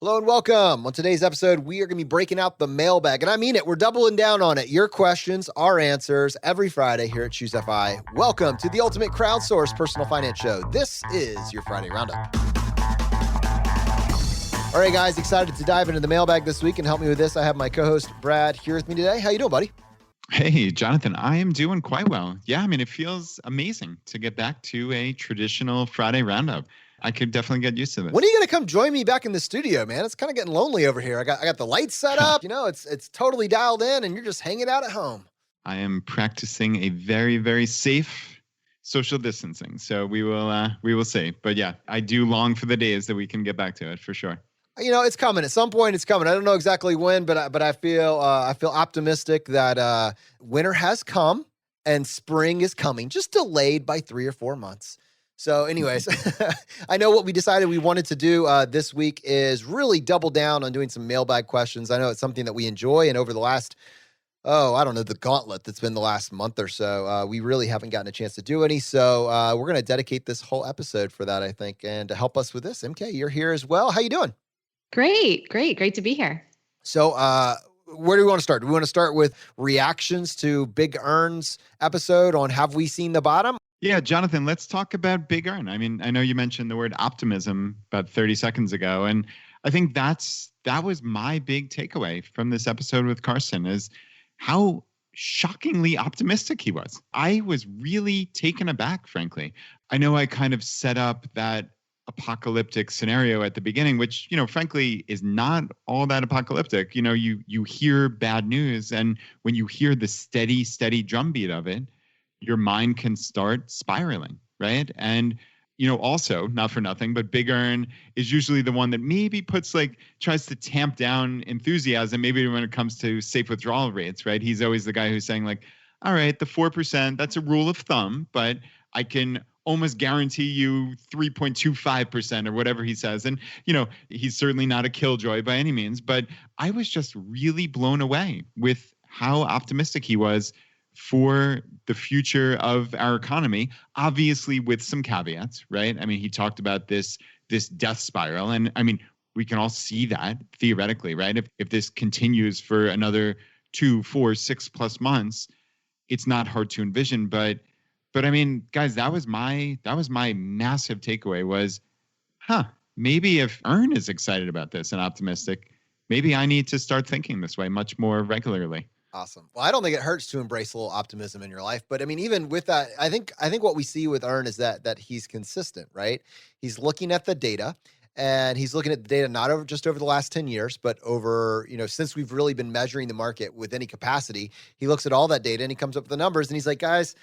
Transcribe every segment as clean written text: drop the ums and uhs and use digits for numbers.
Hello and welcome. On today's episode, we are going to be breaking out the mailbag, and I mean it. We're doubling down on it. Your questions, our answers, every Friday here at Choose FI. Welcome to the ultimate crowdsourced personal finance show. This is your Friday Roundup. All right, guys, excited to dive into the mailbag this week, and help me with this, I have my co-host Brad here with me today. How you doing, buddy? Hey, Jonathan, I am doing quite well. Yeah, I mean, it feels amazing to get back to a traditional Friday Roundup. I could definitely get used to this. When are you going to come join me back in the studio, man? It's kind of getting lonely over here. I got the lights set up. It's totally dialed in, and you're just hanging out at home. I am practicing a very, very safe social distancing. So we will see. But yeah, I do long for the days that we can get back to it for sure. It's coming. At some point, it's coming. I don't know exactly when, but I feel optimistic that winter has come and spring is coming, just delayed by 3 or 4 months. So anyways, I know what we decided we wanted to do this week is really double down on doing some mailbag questions. I know it's something that we enjoy, and over the last, the gauntlet that's been the last month or so, we really haven't gotten a chance to do any. So we're going to dedicate this whole episode for that, I think. And to help us with this, MK, you're here as well. How you doing? Great to be here. So where do we want to start? Do we want to start with reactions to Big ERN's episode on Have We Seen the Bottom? Yeah, Jonathan, let's talk about Big ERN. I mean, I know you mentioned the word optimism about 30 seconds ago, and I think that was my big takeaway from this episode with Carson is how shockingly optimistic he was. I was really taken aback, frankly. I know I kind of set up that apocalyptic scenario at the beginning, which, frankly, is not all that apocalyptic. You hear bad news, and when you hear the steady drumbeat of it, your mind can start spiraling, right? And, also, not for nothing, but Big ERN is usually the one that maybe tries to tamp down enthusiasm, maybe when it comes to safe withdrawal rates, right? He's always the guy who's saying all right, the 4%, that's a rule of thumb, but I can almost guarantee you 3.25% or whatever he says. And, he's certainly not a killjoy by any means, but I was just really blown away with how optimistic he was for the future of our economy, obviously with some caveats, right? I mean, he talked about this death spiral. And I mean, we can all see that theoretically, right? If this continues for another 2, 4, 6+ months, it's not hard to envision. But I mean, guys, that was my massive takeaway was, maybe if ERN is excited about this and optimistic, maybe I need to start thinking this way much more regularly. Awesome. Well, I don't think it hurts to embrace a little optimism in your life, but I mean, even with that, I think what we see with ERN is that he's consistent, right? He's looking at the data, and he's looking at the data not over the last 10 years, but over, since we've really been measuring the market with any capacity. He looks at all that data and he comes up with the numbers, and he's like, guys,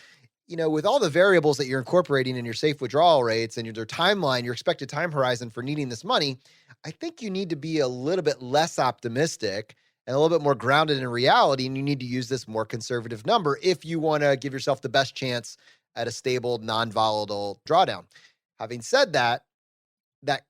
with all the variables that you're incorporating in your safe withdrawal rates and your timeline, your expected time horizon for needing this money, I think you need to be a little bit less optimistic and a little bit more grounded in reality, and you need to use this more conservative number if you want to give yourself the best chance at a stable, non-volatile drawdown. Having said that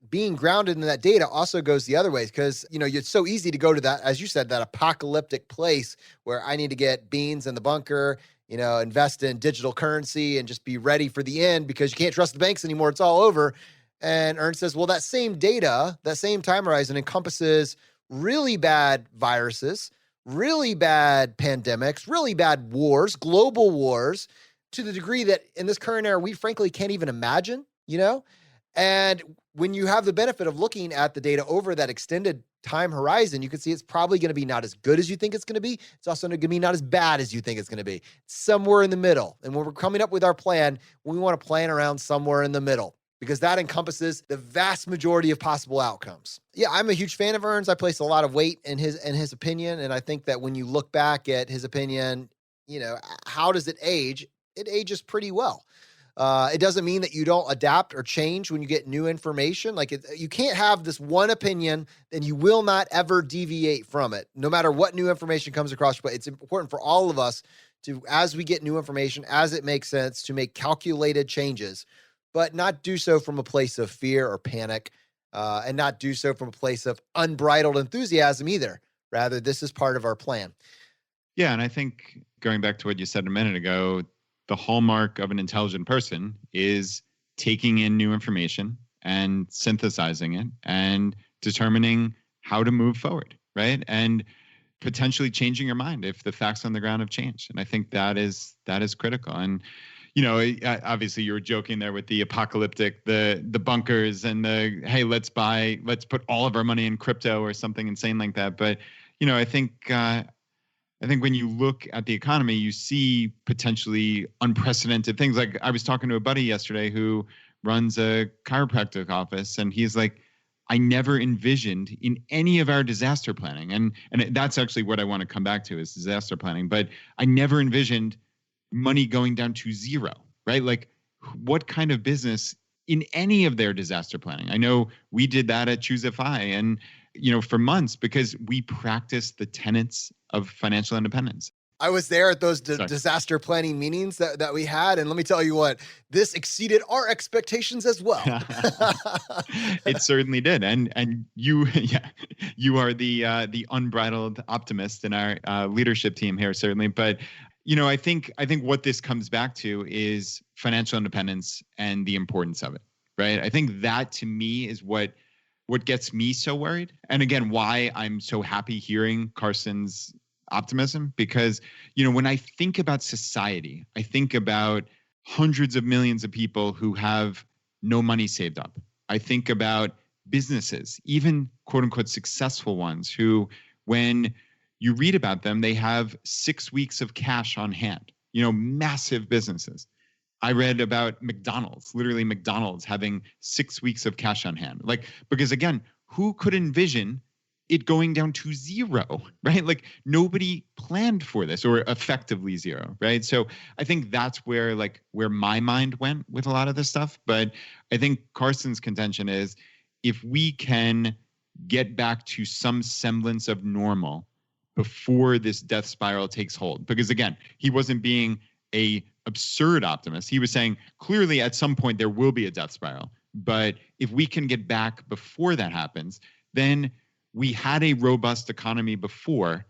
being grounded in that data also goes the other way, because, it's so easy to go to that, as you said, that apocalyptic place where I need to get beans in the bunker, invest in digital currency and just be ready for the end because you can't trust the banks anymore. It's all over. And ERN says, well, that same data, that same time horizon encompasses really bad viruses, really bad pandemics, really bad wars, global wars, to the degree that in this current era, we frankly can't even imagine, And when you have the benefit of looking at the data over that extended time horizon, you can see it's probably going to be not as good as you think it's going to be. It's also going to be not as bad as you think it's going to be. It's somewhere in the middle. And when we're coming up with our plan, we want to plan around somewhere in the middle, because that encompasses the vast majority of possible outcomes. Yeah, I'm a huge fan of ERN's. I place a lot of weight in his opinion. And I think that when you look back at his opinion, how does it age? It ages pretty well. It doesn't mean that you don't adapt or change when you get new information. You can't have this one opinion and you will not ever deviate from it, no matter what new information comes across. But it's important for all of us to, as we get new information, as it makes sense, to make calculated changes, but not do so from a place of fear or panic, and not do so from a place of unbridled enthusiasm either. Rather, this is part of our plan. Yeah, and I think going back to what you said a minute ago, the hallmark of an intelligent person is taking in new information and synthesizing it and determining how to move forward, right? And potentially changing your mind if the facts on the ground have changed. And I think that is critical. And obviously you were joking there with the apocalyptic, the bunkers and the, hey, let's put all of our money in crypto or something insane like that. But, I think when you look at the economy, you see potentially unprecedented things. Like I was talking to a buddy yesterday who runs a chiropractic office, and he's like, I never envisioned in any of our disaster planning, and that's actually what I want to come back to is disaster planning, but I never envisioned money going down to zero, right? Like what kind of business in any of their disaster planning? I know we did that at ChooseFI and, for months because we practiced the tenets of financial independence. I was there at those disaster planning meetings that we had. And let me tell you what, this exceeded our expectations as well. It certainly did. And you, you are the unbridled optimist in our leadership team here, certainly. But, I think what this comes back to is financial independence and the importance of it, right? I think that to me is what gets me so worried. And again, why I'm so happy hearing Carson's optimism, because, when I think about society, I think about hundreds of millions of people who have no money saved up. I think about businesses, even quote unquote successful ones who, when you read about them, they have 6 weeks of cash on hand, massive businesses. I read about literally McDonald's having 6 weeks of cash on hand. Because again, who could envision it going down to zero, right? Like nobody planned for this, or effectively zero, right? So I think that's where my mind went with a lot of this stuff. But I think Carson's contention is if we can get back to some semblance of normal before this death spiral takes hold, because again, he wasn't being a absurd optimist. He was saying clearly at some point there will be a death spiral, but if we can get back before that happens, then we had a robust economy before.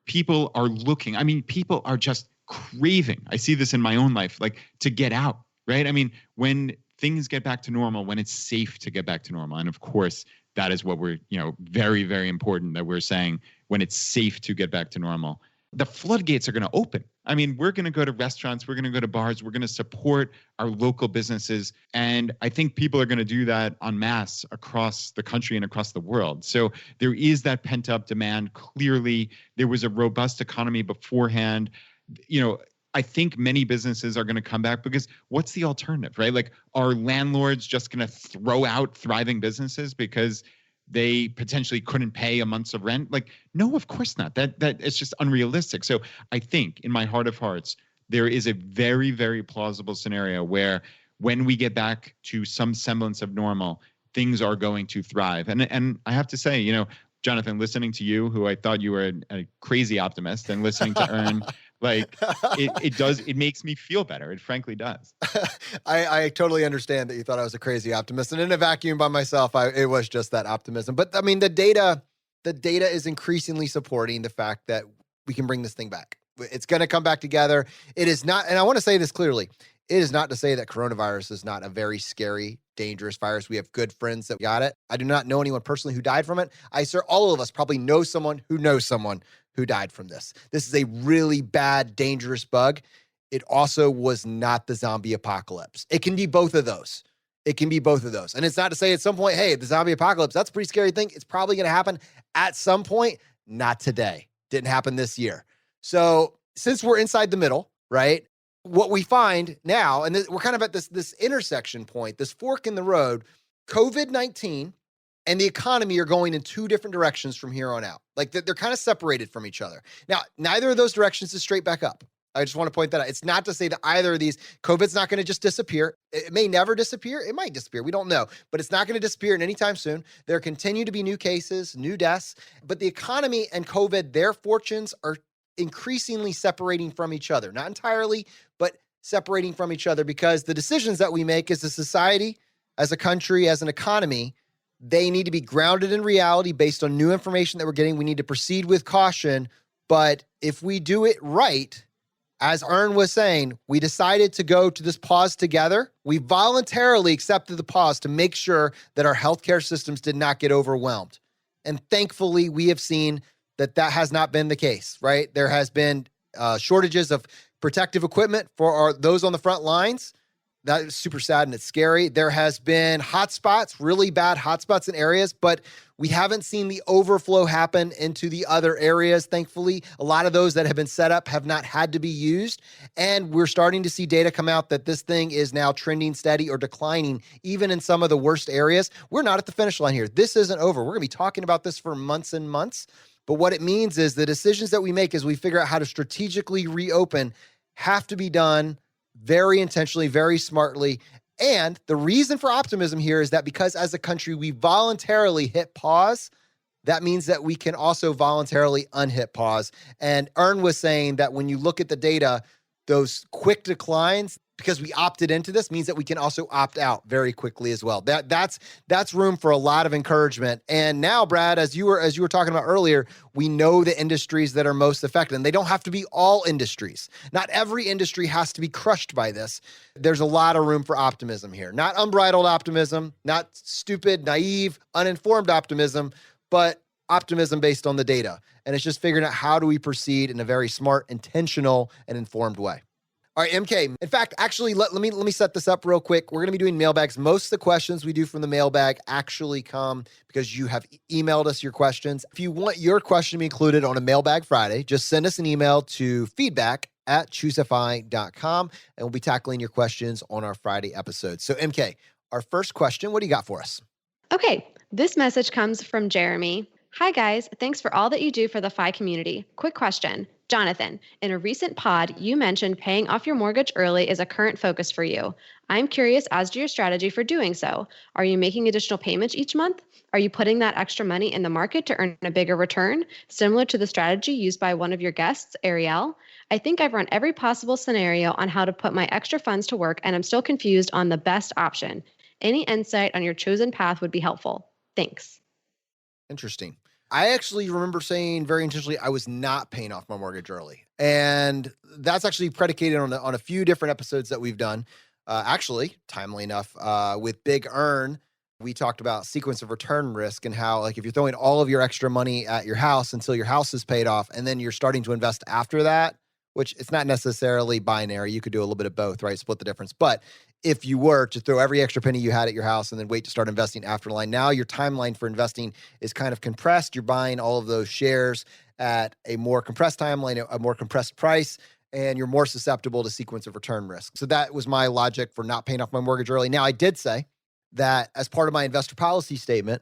People are looking. People are just craving. I see this in my own life, to get out, right? When things get back to normal, when it's safe to get back to normal. And of course, that is what we're, very, very important that we're saying when it's safe to get back to normal. The floodgates are going to open. We're going to go to restaurants. We're going to go to bars. We're going to support our local businesses. And I think people are going to do that en masse across the country and across the world. So there is that pent up demand. Clearly, there was a robust economy beforehand. I think many businesses are going to come back because what's the alternative, right? Are landlords just going to throw out thriving businesses because they potentially couldn't pay a month's of rent? No, of course not. That it's just unrealistic. So I think in my heart of hearts, there is a very, very plausible scenario where when we get back to some semblance of normal, things are going to thrive. And I have to say, Jonathan, listening to you, who I thought you were a crazy optimist, and listening to ERN, it makes me feel better. It frankly does. I totally understand that you thought I was a crazy optimist, and in a vacuum by myself, it was just that optimism. But the data is increasingly supporting the fact that we can bring this thing back. It's going to come back together. It is not, and I want to say this clearly, it is not to say that coronavirus is not a very scary, dangerous virus. We have good friends that got it. I do not know anyone personally who died from it. All of us probably know someone who died from this. This is a really bad, dangerous bug. It also was not the zombie apocalypse. It can be both of those. And it's not to say at some point, hey, the zombie apocalypse, that's a pretty scary thing. It's probably going to happen at some point. Not today. Didn't happen this year. So since we're inside the middle, right? What we find now, and we're kind of at this intersection point, this fork in the road, COVID-19 and the economy are going in two different directions from here on out. They're kind of separated from each other. Now, neither of those directions is straight back up. I just want to point that out. It's not to say that either of these, COVID's not going to just disappear. It may never disappear. It might disappear. We don't know, but it's not going to disappear anytime soon. There continue to be new cases, new deaths, but the economy and COVID, their fortunes are increasingly separating from each other. Not entirely, but separating from each other, because the decisions that we make as a society, as a country, as an economy, they need to be grounded in reality based on new information that we're getting. We need to proceed with caution. But if we do it right, as ERN was saying, we decided to go to this pause together. We voluntarily accepted the pause to make sure that our healthcare systems did not get overwhelmed. And thankfully, we have seen that that has not been the case, right? There has been shortages of protective equipment for those on the front lines. That is super sad and it's scary. There has been hotspots, really bad hotspots in areas, but we haven't seen the overflow happen into the other areas. Thankfully, a lot of those that have been set up have not had to be used. And we're starting to see data come out that this thing is now trending steady or declining, even in some of the worst areas. We're not at the finish line here. This isn't over. We're going to be talking about this for months and months. But what it means is the decisions that we make as we figure out how to strategically reopen have to be done very intentionally, very smartly. And the reason for optimism here is that because as a country, we voluntarily hit pause, that means that we can also voluntarily unhit pause. And ERN was saying that when you look at the data, those quick declines, because we opted into this, means that we can also opt out very quickly as well. That's room for a lot of encouragement. And now, Brad, as you were talking about earlier, we know the industries that are most affected, and they don't have to be all industries. Not every industry has to be crushed by this. There's a lot of room for optimism here. Not unbridled optimism, not stupid, naive, uninformed optimism, but optimism based on the data. And it's just figuring out how do we proceed in a very smart, intentional, and informed way. All right, MK. In fact, actually, let me set this up real quick. We're going to be doing mailbags. Most of the questions we do from the mailbag actually come because you have emailed us your questions. If you want your question to be included on a Mailbag Friday, just send us an email to feedback@choosefi.com, and we'll be tackling your questions on our Friday episode. So, MK, our first question, what do you got for us? Okay, this message comes from Jeremy. Hi guys, thanks for all that you do for the FI community. Quick question. Jonathan, in a recent pod, you mentioned paying off your mortgage early is a current focus for you. I'm curious as to your strategy for doing so. Are you making additional payments each month? Are you putting that extra money in the market to earn a bigger return, similar to the strategy used by one of your guests, Ariel? I think I've run every possible scenario on how to put my extra funds to work, and I'm still confused on the best option. Any insight on your chosen path would be helpful. Thanks. Interesting. I actually remember saying very intentionally, I was not paying off my mortgage early. And that's actually predicated on a few different episodes that we've done. Actually, timely enough, with Big ERN, we talked about sequence of return risk and how, like, if you're throwing all of your extra money at your house until your house is paid off, and then you're starting to invest after that, which it's not necessarily binary. You could do a little bit of both, right? Split the difference. But if you were to throw every extra penny you had at your house and then wait to start investing after the line, now your timeline for investing is kind of compressed. You're buying all of those shares at a more compressed timeline, a more compressed price, and you're more susceptible to sequence of return risk. So that was my logic for not paying off my mortgage early. Now, I did say that as part of my investor policy statement,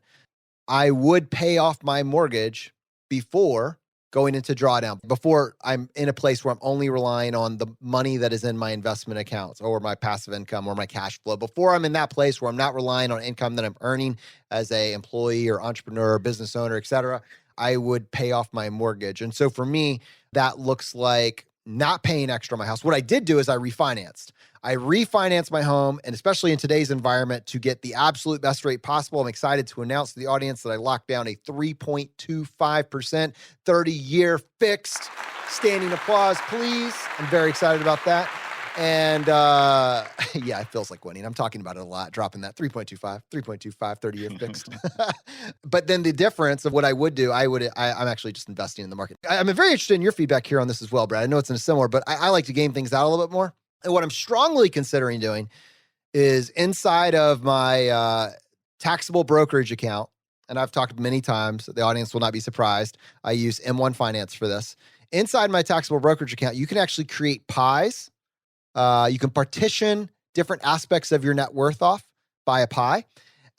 I would pay off my mortgage before going into drawdown, before I'm in a place where I'm only relying on the money that is in my investment accounts or my passive income or my cash flow. Before I'm in that place where I'm not relying on income that I'm earning as a employee or entrepreneur or business owner, et cetera, I would pay off my mortgage. And so for me, that looks like not paying extra on my house. What I did do is I refinanced. I refinanced my home, and especially in today's environment, to get the absolute best rate possible. I'm excited to announce to the audience that I locked down a 3.25% 30-year fixed. Standing applause, please. I'm very excited about that. And yeah, it feels like winning. I'm talking about it a lot, dropping that 3.25, 30-year fixed. But then the difference of what I would do, I'm actually just investing in the market. I'm very interested in your feedback here on this as well, Brad. I know it's in a similar, but I like to game things out a little bit more. And what I'm strongly considering doing is inside of my taxable brokerage account, and I've talked many times, the audience will not be surprised. I use M1 Finance for this. Inside my taxable brokerage account, you can actually create pies. You can partition different aspects of your net worth off by a pie.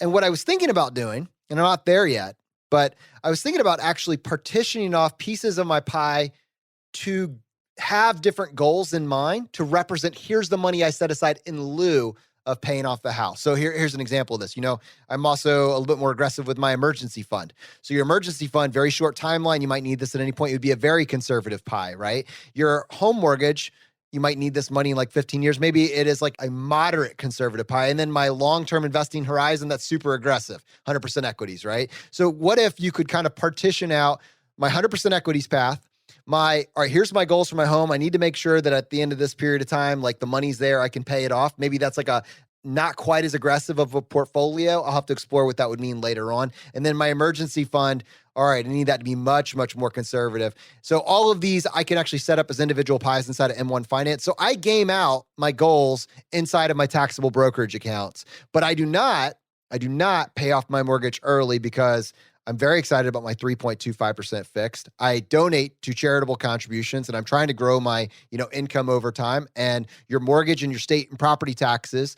And what I was thinking about doing, and I'm not there yet, but I was thinking about actually partitioning off pieces of my pie to have different goals in mind to represent, here's the money I set aside in lieu of paying off the house. So here's an example of this. You know, I'm also a little bit more aggressive with my emergency fund. So your emergency fund, very short timeline, you might need this at any point. It would be a very conservative pie, right? Your home mortgage, you might need this money in like 15 years. Maybe it is like a moderate conservative pie. And then my long-term investing horizon, that's super aggressive, 100% equities, right? So what if you could kind of partition out my 100% equities path, all right, here's my goals for my home. I need to make sure that at the end of this period of time, like the money's there, I can pay it off. Maybe that's like a not quite as aggressive of a portfolio. I'll have to explore what that would mean later on. And then my emergency fund, all right, I need that to be much, much more conservative. So all of these I can actually set up as individual pies inside of M1 Finance. So I game out my goals inside of my taxable brokerage accounts, but I do not pay off my mortgage early because I'm very excited about my 3.25% fixed. I donate to charitable contributions and I'm trying to grow my, income over time. And your mortgage and your state and property taxes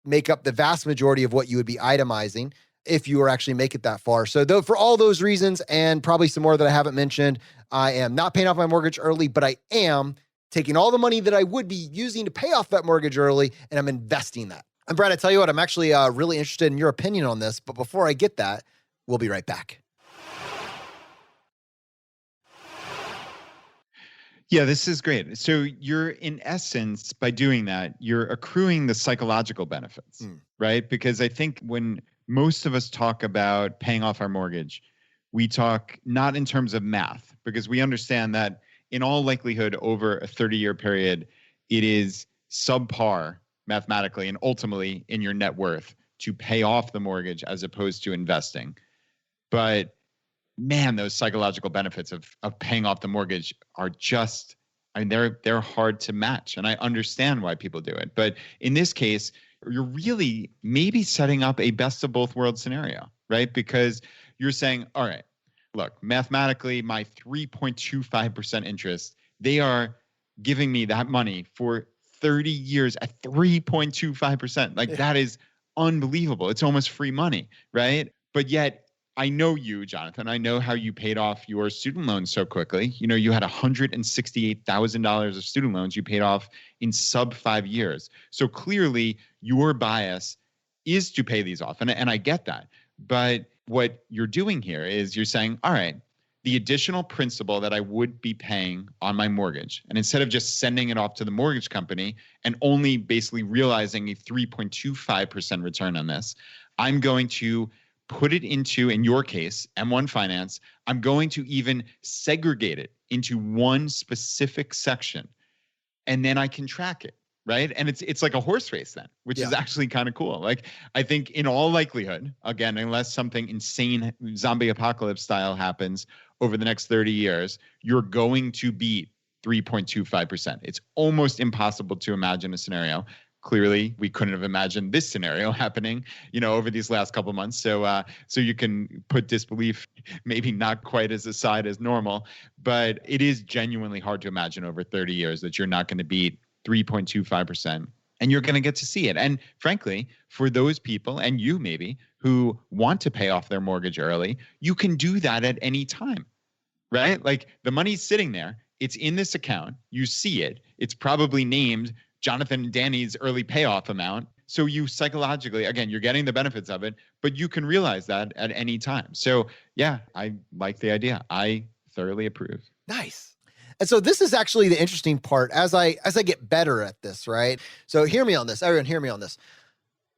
make up the vast majority of what you would be itemizing if you were actually make it that far. So though, for all those reasons and probably some more that I haven't mentioned, I am not paying off my mortgage early, but I am taking all the money that I would be using to pay off that mortgage early and I'm investing that. And Brad, I tell you what, I'm actually really interested in your opinion on this, but before I get that, we'll be right back. Yeah, this is great. So you're, in essence, by doing that, you're accruing the psychological benefits, right? Because I think when most of us talk about paying off our mortgage, we talk not in terms of math, because we understand that in all likelihood over a 30-year period, it is subpar mathematically and ultimately in your net worth to pay off the mortgage as opposed to investing. But man, those psychological benefits of paying off the mortgage are just, they're hard to match. And I understand why people do it. But in this case, you're really maybe setting up a best of both worlds scenario, right? Because you're saying, all right, look, mathematically, my 3.25% interest, they are giving me that money for 30 years at 3.25%. Like that is unbelievable. It's almost free money, right? But yet, I know you, Jonathan. I know how you paid off your student loans so quickly. You had $168,000 of student loans you paid off in sub 5 years. So clearly your bias is to pay these off. And I get that. But what you're doing here is you're saying, all right, the additional principal that I would be paying on my mortgage, and instead of just sending it off to the mortgage company and only basically realizing a 3.25% return on this, I'm going to put it into, in your case, M1 Finance. I'm going to even segregate it into one specific section, and then I can track it, right? And it's like a horse race then, which is actually kind of cool. Like, I think in all likelihood, again, unless something insane zombie apocalypse style happens over the next 30 years, you're going to beat 3.25%. It's almost impossible to imagine a scenario. Clearly, we couldn't have imagined this scenario happening, over these last couple of months. So you can put disbelief maybe not quite as aside as normal, but it is genuinely hard to imagine over 30 years that you're not going to beat 3.25%, and you're going to get to see it. And frankly, for those people, and you maybe, who want to pay off their mortgage early, you can do that at any time, right? Like the money's sitting there. It's in this account. You see it. It's probably named Jonathan and Danny's early payoff amount. So you psychologically, again, you're getting the benefits of it, but you can realize that at any time. So yeah, I like the idea. I thoroughly approve. Nice. And so this is actually the interesting part as I get better at this, right? So hear me on this. Everyone hear me on this.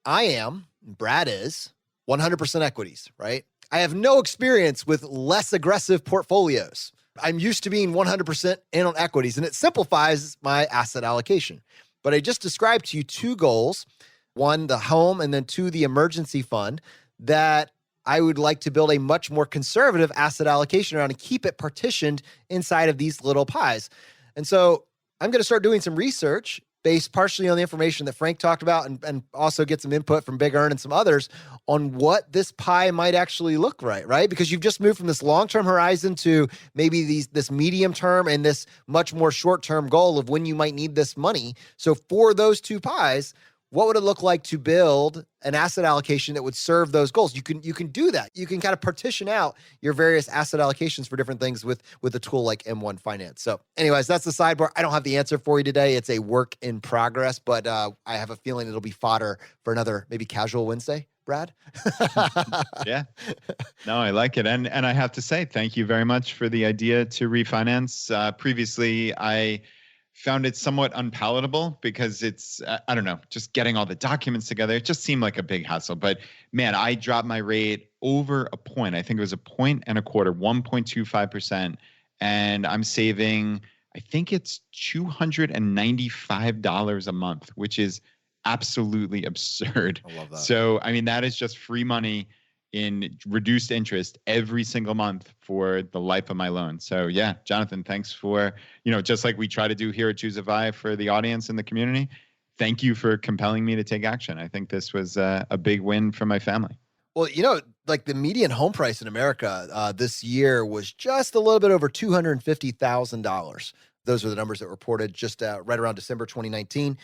Brad is 100% equities, right? I have no experience with less aggressive portfolios. I'm used to being 100% in on equities, and it simplifies my asset allocation. But I just described to you two goals, one, the home, and then two, the emergency fund, that I would like to build a much more conservative asset allocation around and keep it partitioned inside of these little pies. And so I'm going to start doing some research based partially on the information that Frank talked about and also get some input from Big ERN and some others on what this pie might actually look like, right? Because you've just moved from this long-term horizon to maybe this medium term and this much more short-term goal of when you might need this money. So for those two pies, what would it look like to build an asset allocation that would serve those goals? You can do that. You can kind of partition out your various asset allocations for different things with a tool like M1 Finance. So anyways, that's the sidebar. I don't have the answer for you today. It's a work in progress, but I have a feeling it'll be fodder for another maybe casual Wednesday, Brad. Yeah. No, I like it. And I have to say, thank you very much for the idea to refinance. Previously, I found it somewhat unpalatable because it's, I don't know, just getting all the documents together. It just seemed like a big hassle. But man, I dropped my rate over a point. I think it was 1.25 points, 1.25%. And I'm saving, I think it's $295 a month, which is absolutely absurd. I love that. So, I mean, that is just free money in reduced interest every single month for the life of my loan. So yeah, Jonathan, thanks for, just like we try to do here at Choose a Vi for the audience and the community. Thank you for compelling me to take action. I think this was a big win for my family. Well, like the median home price in America this year was just a little bit over $250,000. Those are the numbers that were reported just right around December 2019.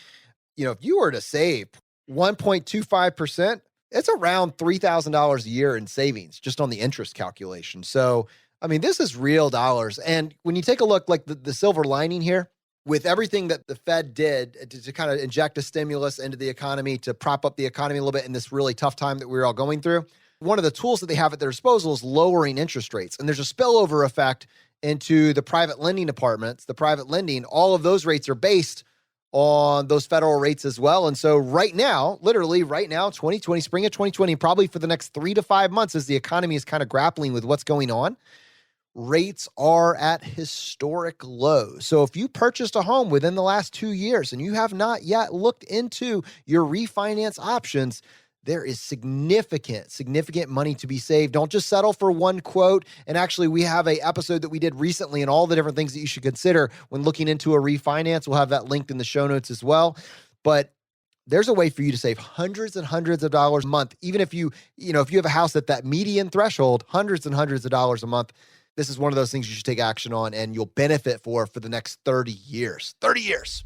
If you were to save 1.25%, it's around $3,000 a year in savings just on the interest calculation. So, I mean, this is real dollars. And when you take a look, like the silver lining here, with everything that the Fed did to kind of inject a stimulus into the economy, to prop up the economy a little bit in this really tough time that we were all going through, one of the tools that they have at their disposal is lowering interest rates. And there's a spillover effect into the private lending departments. The private lending, all of those rates are based on those federal rates as well. And so right now, literally right now, 2020, spring of 2020, probably for the next 3 to 5 months as the economy is kind of grappling with what's going on, rates are at historic lows. So if you purchased a home within the last 2 years and you have not yet looked into your refinance options, there is significant money to be saved. Don't just settle for one quote. And actually, we have an episode that we did recently and all the different things that you should consider when looking into a refinance. We'll have that linked in the show notes as well. But there's a way for you to save hundreds and hundreds of dollars a month. Even if if you have a house at that median threshold, hundreds and hundreds of dollars a month. This is one of those things you should take action on and you'll benefit for the next 30 years. 30 years.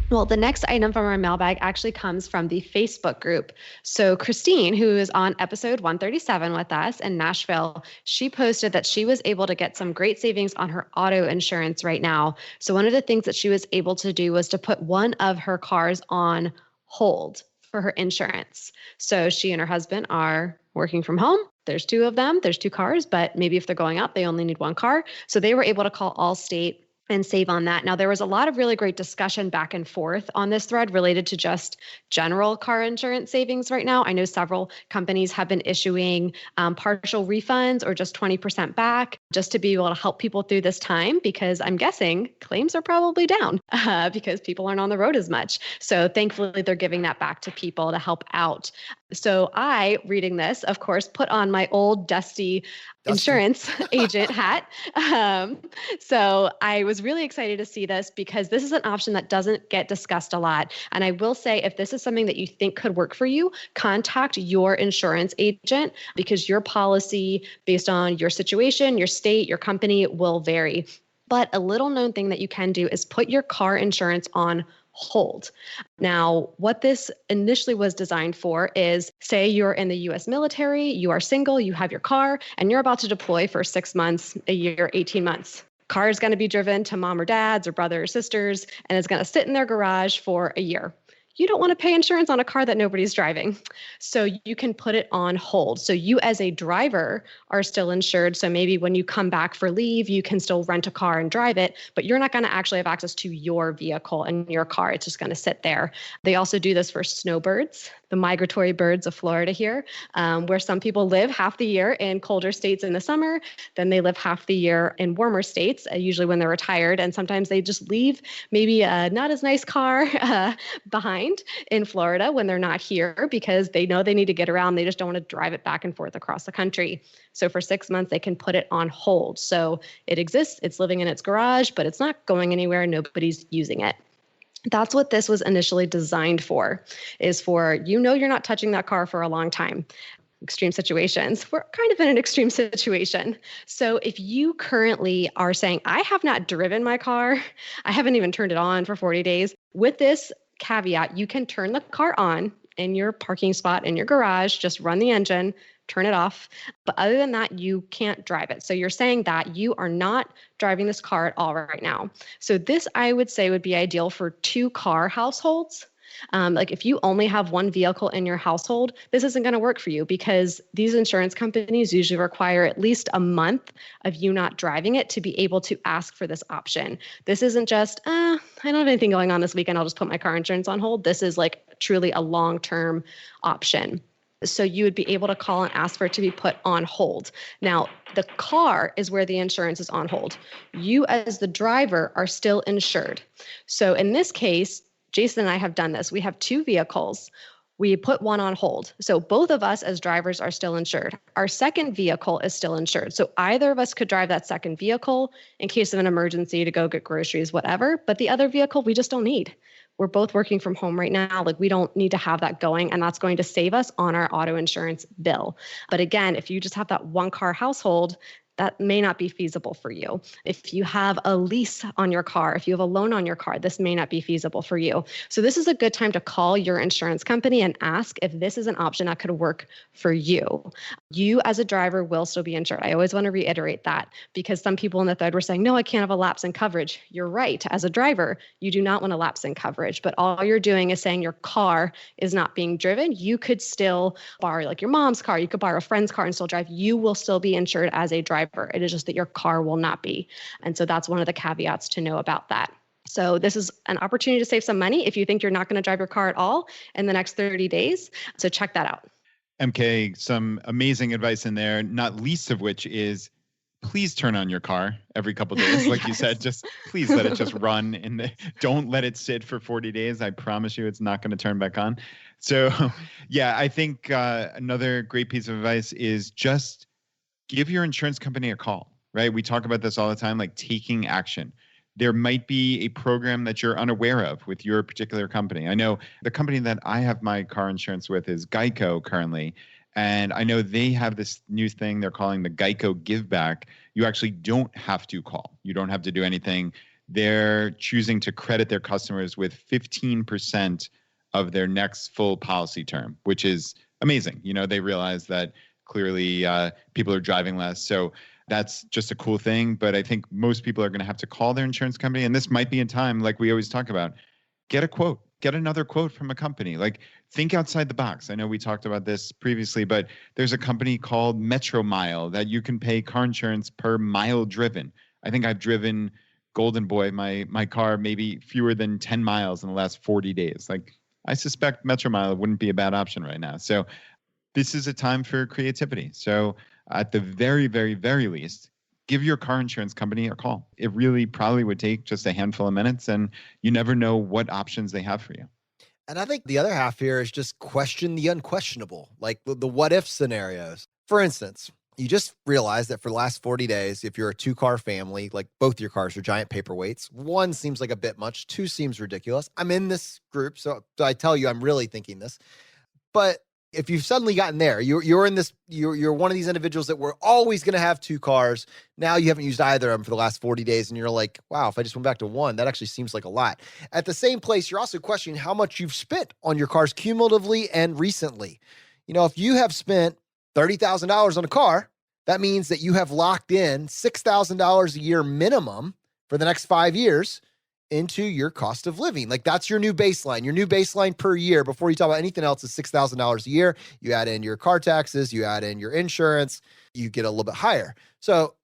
Well, the next item from our mailbag actually comes from the Facebook group. So Christine, who is on episode 137 with us in Nashville, she posted that she was able to get some great savings on her auto insurance right now. So one of the things that she was able to do was to put one of her cars on hold for her insurance. So she and her husband are working from home. There's two of them. There's two cars, but maybe if they're going out, they only need one car. So they were able to call Allstate and save on that. Now, there was a lot of really great discussion back and forth on this thread related to just general car insurance savings right now. I know several companies have been issuing partial refunds or just 20% back just to be able to help people through this time, because I'm guessing claims are probably down because people aren't on the road as much. So thankfully, they're giving that back to people to help out. So I, reading this, of course, put on my old dusty insurance agent hat. So I was really excited to see this because this is an option that doesn't get discussed a lot. And I will say, if this is something that you think could work for you, contact your insurance agent, because your policy based on your situation, your state, your company will vary. But a little known thing that you can do is put your car insurance on hold. Now, what this initially was designed for is, say you're in the US military, you are single, you have your car, and you're about to deploy for 6 months, a year, 18 months. Car is going to be driven to mom or dad's or brother or sister's, and it's going to sit in their garage for a year. You don't want to pay insurance on a car that nobody's driving. So you can put it on hold. So you as a driver are still insured. So maybe when you come back for leave, you can still rent a car and drive it, but you're not going to actually have access to your vehicle and your car. It's just going to sit there. They also do this for snowbirds, the migratory birds of Florida here, where some people live half the year in colder states in the summer, then they live half the year in warmer states, usually when they're retired. And sometimes they just leave maybe a not as nice car behind in Florida when they're not here because they know they need to get around. They just don't want to drive it back and forth across the country. So for 6 months, they can put it on hold. So it exists, it's living in its garage, but it's not going anywhere. Nobody's using it. That's what this was initially designed for, is for, you're not touching that car for a long time. Extreme situations. We're kind of in an extreme situation. So if you currently are saying, I have not driven my car, I haven't even turned it on for 40 days, with this caveat, you can turn the car on in your parking spot in your garage, just run the engine, turn it off. But other than that, you can't drive it. So you're saying that you are not driving this car at all right now. So this, I would say, would be ideal for 2-car households. Like if you only have one vehicle in your household, this isn't going to work for you because these insurance companies usually require at least a month of you not driving it to be able to ask for this option. This isn't just, I don't have anything going on this weekend, I'll just put my car insurance on hold. This is like truly a long-term option. So you would be able to call and ask for it to be put on hold. Now, the car is where the insurance is on hold. You as the driver are still insured. So in this case, Jason and I have done this. We have 2 vehicles. We put one on hold. So both of us as drivers are still insured. Our second vehicle is still insured. So either of us could drive that second vehicle in case of an emergency to go get groceries, whatever. But the other vehicle, we just don't need. We're both working from home right now. Like, we don't need to have that going, and that's going to save us on our auto insurance bill. But again, if you just have that one car household, that may not be feasible for you. If you have a lease on your car, if you have a loan on your car, this may not be feasible for you. So this is a good time to call your insurance company and ask if this is an option that could work for you. You as a driver will still be insured. I always want to reiterate that, because some people in the thread were saying, no, I can't have a lapse in coverage. You're right. As a driver, you do not want a lapse in coverage, but all you're doing is saying your car is not being driven. You could still borrow like your mom's car. You could borrow a friend's car and still drive. You will still be insured as a driver. It is just that your car will not be. And so that's one of the caveats to know about that. So this is an opportunity to save some money if you think you're not going to drive your car at all in the next 30 days. So check that out. MK, some amazing advice in there, not least of which is please turn on your car every couple of days. Like Yes. you said, just please let it just run don't let it sit for 40 days. I promise you it's not going to turn back on. So yeah, I think another great piece of advice is just give your insurance company a call, right? We talk about this all the time, like taking action. There might be a program that you're unaware of with your particular company. I know the company that I have my car insurance with is Geico currently. And I know they have this new thing they're calling the Geico Give Back. You actually don't have to call. You don't have to do anything. They're choosing to credit their customers with 15% of their next full policy term, which is amazing. You know, they realize that clearly people are driving less. So that's just a cool thing. But I think most people are going to have to call their insurance company. And this might be in time, like we always talk about, get a quote, get another quote from a company. Like, think outside the box. I know we talked about this previously, but there's a company called Metro Mile that you can pay car insurance per mile driven. I think I've driven Golden Boy, my car, maybe fewer than 10 miles in the last 40 days. Like, I suspect Metro Mile wouldn't be a bad option right now. So this is a time for creativity. So at the very, very, very least, give your car insurance company a call. It really probably would take just a handful of minutes, and you never know what options they have for you. And I think the other half here is just question the unquestionable, like the what if scenarios. For instance, you just realize that for the last 40 days, if you're a 2-car family, like both your cars are giant paperweights, 1 seems like a bit much, 2 seems ridiculous. I'm in this group, so I tell you, I'm really thinking this. But if you've suddenly gotten there, you're in this, you're one of these individuals that we're always going to have 2 cars. Now you haven't used either of them for the last 40 days. And you're like, wow, if I just went back to 1, that actually seems like a lot. At the same place, you're also questioning how much you've spent on your cars cumulatively and recently. You know, if you have spent $30,000 on a car, that means that you have locked in $6,000 a year minimum for the next 5 years into your cost of living. Like, that's your new baseline. Your new baseline per year before you talk about anything else is $6,000 a year. You add in your car taxes, you add in your insurance, you get a little bit higher. So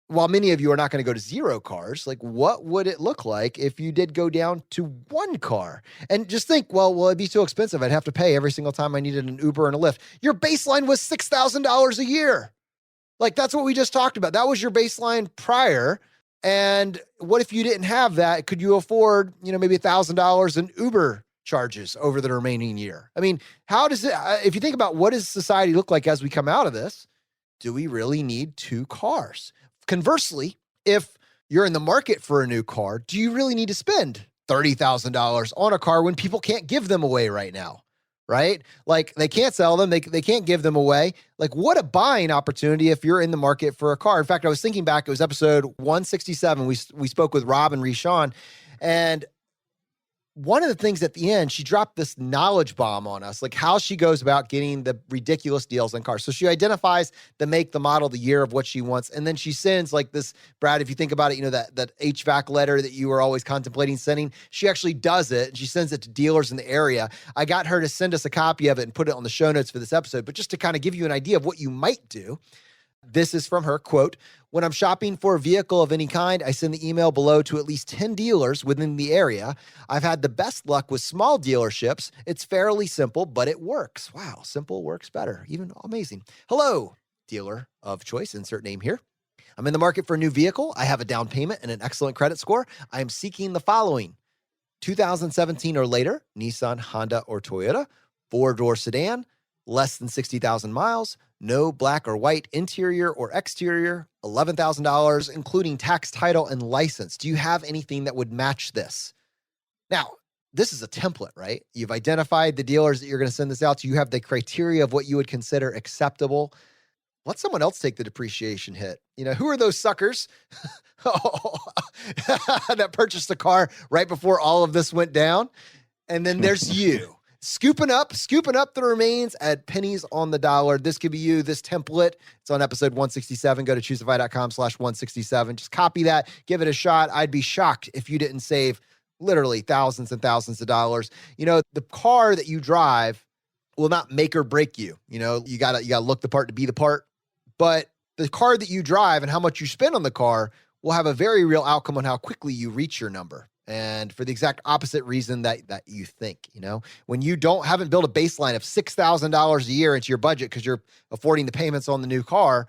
while many of you are not going to go to 0 cars, like, what would it look like if you did go down to 1 car? And just think, well, it'd be too expensive. I'd have to pay every single time I needed an Uber and a Lyft. Your baseline was $6,000 a year. Like, that's what we just talked about. That was your baseline prior. And what if you didn't have that? Could you afford, maybe $1,000 in Uber charges over the remaining year? I mean, how does it, if you think about what does society look like as we come out of this, do we really need 2 cars? Conversely, if you're in the market for a new car, do you really need to spend $30,000 on a car when people can't give them away right now? Right? Like, they can't sell them. They can't give them away. Like, what a buying opportunity if you're in the market for a car. In fact, I was thinking back, it was episode 167. We spoke with Rob and Rishawn, and one of the things at the end, she dropped this knowledge bomb on us, like how she goes about getting the ridiculous deals on cars. So she identifies the make, the model, the year of what she wants. And then she sends like this, Brad, if you think about it, that HVAC letter that you were always contemplating sending, she actually does it. And she sends it to dealers in the area. I got her to send us a copy of it and put it on the show notes for this episode. But just to kind of give you an idea of what you might do, this is from her, quote, "When I'm shopping for a vehicle of any kind, I send the email below to at least 10 dealers within the area. I've had the best luck with small dealerships. It's fairly simple, but it works." Wow, simple works better. Even amazing. "Hello, dealer of choice, insert name here. I'm in the market for a new vehicle. I have a down payment and an excellent credit score. I am seeking the following: 2017 or later, Nissan, Honda, or Toyota. 4-door sedan, less than 60,000 miles. No black or white interior or exterior. $11,000, including tax, title, and license. Do you have anything that would match this? Now, this is a template, right? You've identified the dealers that you're going to send this out to. You have the criteria of what you would consider acceptable. Let someone else take the depreciation hit. Who are those suckers that purchased a car right before all of this went down? And then there's you scooping up the remains at pennies on the dollar. This could be you, this template. It's on episode 167. Go to chooseify.com/167. Just copy that, give it a shot. I'd be shocked if you didn't save literally thousands and thousands of dollars. The car that you drive will not make or break you. You gotta look the part to be the part. But the car that you drive and how much you spend on the car will have a very real outcome on how quickly you reach your number. And for the exact opposite reason that you think, when you haven't built a baseline of $6,000 a year into your budget because you're affording the payments on the new car,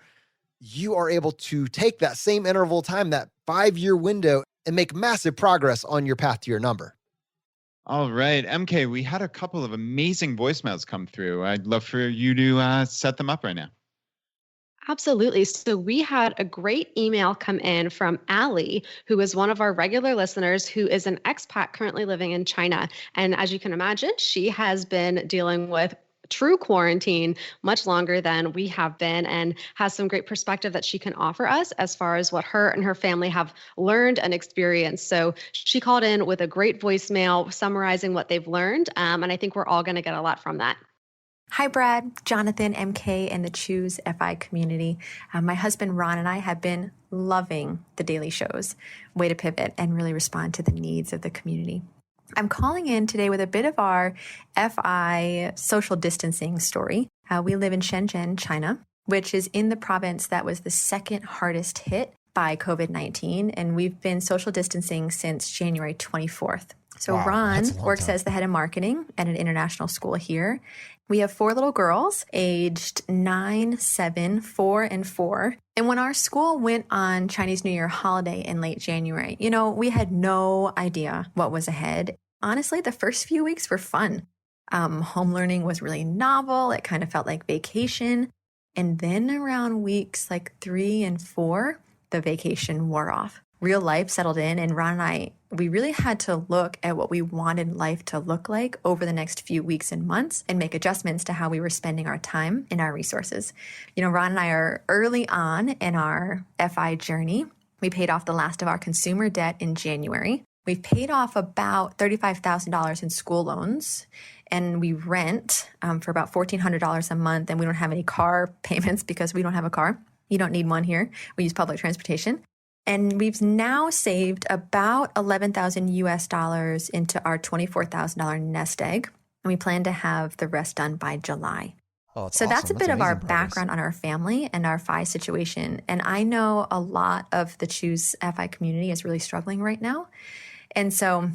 you are able to take that same interval of time, that 5-year window, and make massive progress on your path to your number. All right, MK, we had a couple of amazing voicemails come through. I'd love for you to set them up right now. Absolutely. So we had a great email come in from Allie, who is one of our regular listeners, who is an expat currently living in China. And as you can imagine, she has been dealing with true quarantine much longer than we have been, and has some great perspective that she can offer us as far as what her and her family have learned and experienced. So she called in with a great voicemail summarizing what they've learned. And I think we're all going to get a lot from that. Hi, Brad, Jonathan, MK, and the Choose FI community. My husband, Ron, and I have been loving the daily shows. Way to pivot and really respond to the needs of the community. I'm calling in today with a bit of our FI social distancing story. We live in Shenzhen, China, which is in the province that was the second hardest hit by COVID-19. And we've been social distancing since January 24th. So Wow, Ron that's a long works time. as the head of marketing at an international school here. We have 4 little girls aged 9, 7, 4, and 4. And when our school went on Chinese New Year holiday in late January, we had no idea what was ahead. Honestly, the first few weeks were fun. Home learning was really novel. It kind of felt like vacation. And then around weeks like 3 and 4, the vacation wore off. Real life settled in, and Ron and I, we really had to look at what we wanted life to look like over the next few weeks and months and make adjustments to how we were spending our time and our resources. Ron and I are early on in our FI journey. We paid off the last of our consumer debt in January. We've paid off about $35,000 in school loans, and we rent for about $1,400 a month, and we don't have any car payments because we don't have a car. You don't need one here. We use public transportation. And we've now saved about $11,000 into our $24,000 nest egg. And we plan to have the rest done by July. Oh, that's So that's awesome. a bit of our amazing progress. background on our family and our FI situation. And I know a lot of the Choose FI community is really struggling right now. And so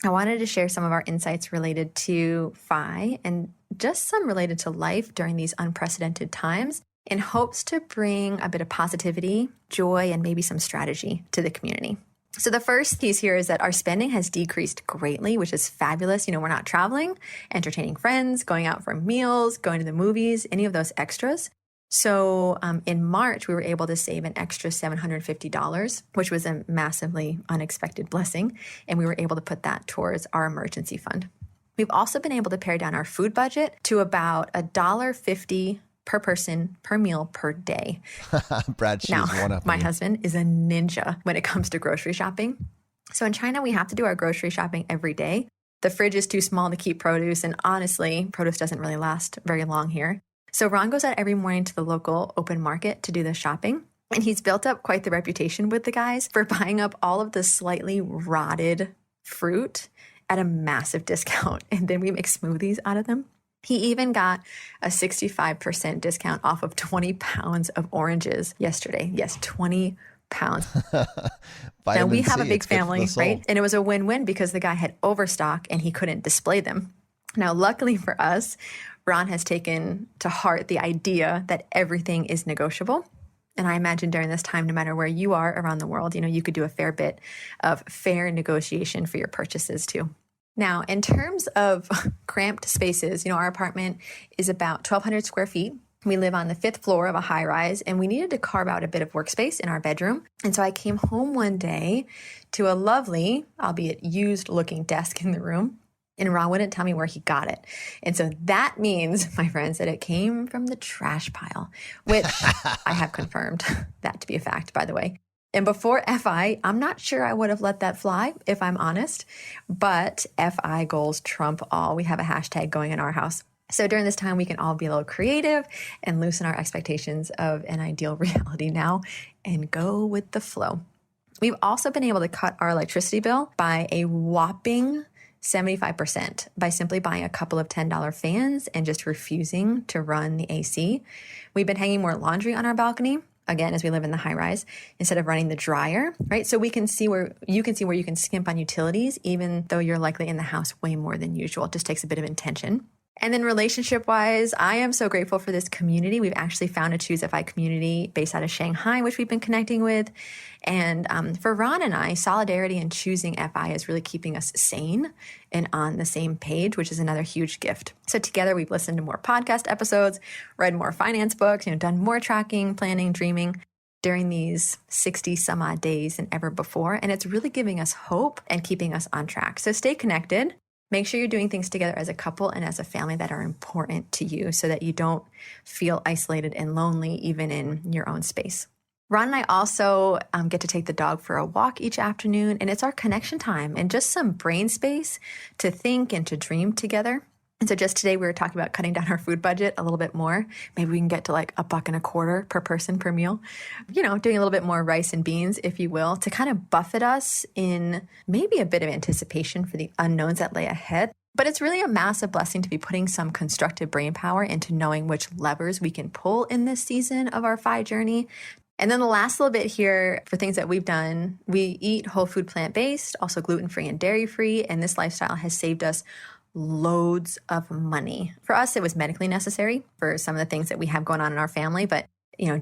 I wanted to share some of our insights related to FI and just some related to life during these unprecedented times, in hopes to bring a bit of positivity, joy, and maybe some strategy to the community. So the first piece here is that our spending has decreased greatly, which is fabulous. We're not traveling, entertaining friends, going out for meals, going to the movies, any of those extras. So in March, we were able to save an extra $750, which was a massively unexpected blessing. And we were able to put that towards our emergency fund. We've also been able to pare down our food budget to about $1.50 per person, per meal, per day. Brad, she's Now, one up. my husband is a ninja when it comes to grocery shopping. So in China, we have to do our grocery shopping every day. The fridge is too small to keep produce, and honestly, produce doesn't really last very long here. So Ron goes out every morning to the local open market to do the shopping. And he's built up quite the reputation with the guys for buying up all of the slightly rotted fruit at a massive discount. And then we make smoothies out of them. He even got a 65% discount off of 20 pounds of oranges yesterday. Yes, 20 pounds. Now, we have a big family, right? And it was a win-win because the guy had overstock and he couldn't display them. Now, luckily for us, Ron has taken to heart the idea that everything is negotiable. And I imagine during this time, no matter where you are around the world, you could do a fair bit of fair negotiation for your purchases too. Now, in terms of cramped spaces, our apartment is about 1,200 square feet. We live on the 5th floor of a high rise, and we needed to carve out a bit of workspace in our bedroom. And so I came home one day to a lovely, albeit used looking desk in the room. And Ron wouldn't tell me where he got it. And so that means, my friends, that it came from the trash pile, which I have confirmed that to be a fact, by the way. And before FI, I'm not sure I would have let that fly, if I'm honest. But FI goals trump all. We have a hashtag going in our house. So during this time, we can all be a little creative and loosen our expectations of an ideal reality now and go with the flow. We've also been able to cut our electricity bill by a whopping 75% by simply buying a couple of $10 fans and just refusing to run the AC. We've been hanging more laundry on our balcony, again, as we live in the high rise, instead of running the dryer, right? So we can see where you can skimp on utilities, even though you're likely in the house way more than usual. It just takes a bit of intention. And then relationship-wise, I am so grateful for this community. We've actually found a Choose FI community based out of Shanghai, which we've been connecting with. And for Ron and I, solidarity and choosing FI is really keeping us sane and on the same page, which is another huge gift. So together, we've listened to more podcast episodes, read more finance books, done more tracking, planning, dreaming during these 60 some odd days than ever before. And it's really giving us hope and keeping us on track. So stay connected. Make sure you're doing things together as a couple and as a family that are important to you so that you don't feel isolated and lonely even in your own space. Ron and I also get to take the dog for a walk each afternoon, and it's our connection time and just some brain space to think and to dream together. And so just today we were talking about cutting down our food budget a little bit more. Maybe we can get to like $1.25 per person per meal. Doing a little bit more rice and beans, if you will, to kind of buffet us in maybe a bit of anticipation for the unknowns that lay ahead. But it's really a massive blessing to be putting some constructive brain power into knowing which levers we can pull in this season of our FI journey. And then the last little bit here for things that we've done, we eat whole food plant-based, also gluten-free and dairy-free, and this lifestyle has saved us loads of money. For us, it was medically necessary for some of the things that we have going on in our family, but